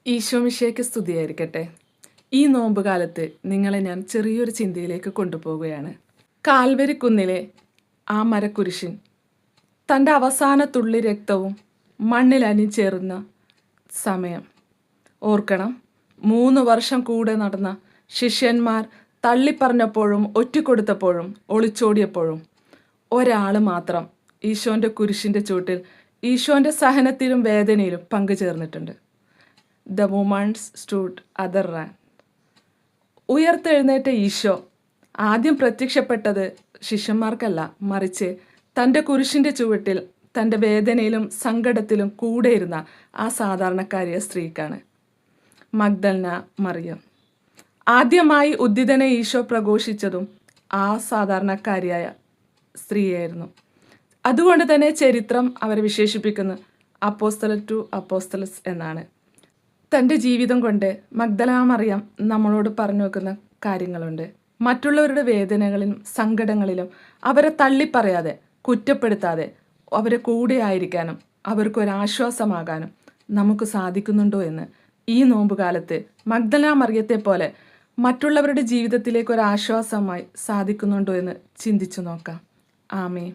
ഈശോമിശിഹായ്ക്ക് സ്തുതിയായിരിക്കട്ടെ. ഈ നോമ്പുകാലത്ത് നിങ്ങളെ ഞാൻ ചെറിയൊരു ചിന്തയിലേക്ക് കൊണ്ടുപോവുകയാണ്. കാൽവരി കുന്നിലെ ആ മരക്കുരിശിൻ തൻ്റെ അവസാന തുള്ളി രക്തവും മണ്ണിൽ അലിഞ്ഞുചേർന്ന സമയം ഓർക്കണം. 3 വർഷം കൂടെ നടന്ന ശിഷ്യന്മാർ തള്ളിപ്പറഞ്ഞപ്പോഴും ഒറ്റിക്കൊടുത്തപ്പോഴും ഒളിച്ചോടിയപ്പോഴും ഒരാൾ മാത്രം ഈശോൻ്റെ കുരിശിൻ്റെ ചൂട്ടിൽ ഈശോൻ്റെ സഹനത്തിലും വേദനയിലും പങ്കുചേർന്നിട്ടുണ്ട്. The women's stood other ran. ഉയർത്തെഴുന്നേറ്റ ഈശോ ആദ്യം പ്രത്യക്ഷപ്പെട്ടത് ശിഷ്യന്മാർക്കല്ല, മറിച്ച് തൻ്റെ കുരിശിൻ്റെ ചുവട്ടിൽ തൻ്റെ വേദനയിലും സങ്കടത്തിലും കൂടെയിരുന്ന ആ സാധാരണക്കാരിയ സ്ത്രീക്കാണ്, മഗ്ദലന മറിയം. ആദ്യമായി ഉദ്ധിതനെ ഈശോ പ്രഘോഷിച്ചതും ആ സാധാരണക്കാരിയായ സ്ത്രീയായിരുന്നു. അതുകൊണ്ട് തന്നെ ചരിത്രം അവരെ വിശേഷിപ്പിക്കുന്നത് അപ്പോസ്തലൻ ടു അപ്പോസ്തലസ് എന്നാണ്. തൻ്റെ ജീവിതം കൊണ്ട് മഗ്ദലന മറിയം നമ്മളോട് പറഞ്ഞു വെക്കുന്ന കാര്യങ്ങളുണ്ട്. മറ്റുള്ളവരുടെ വേദനകളിലും സങ്കടങ്ങളിലും അവരെ തള്ളിപ്പറയാതെ, കുറ്റപ്പെടുത്താതെ അവരെ കൂടെ ആയിരിക്കാനും അവർക്കൊരാശ്വാസമാകാനും നമുക്ക് സാധിക്കുന്നുണ്ടോ എന്ന് ഈ നോമ്പുകാലത്ത് മഗ്ദലന മറിയത്തെ പോലെ മറ്റുള്ളവരുടെ ജീവിതത്തിലേക്ക് ഒരാശ്വാസമായി സാധിക്കുന്നുണ്ടോ എന്ന് ചിന്തിച്ചു നോക്കാം. ആമേൻ.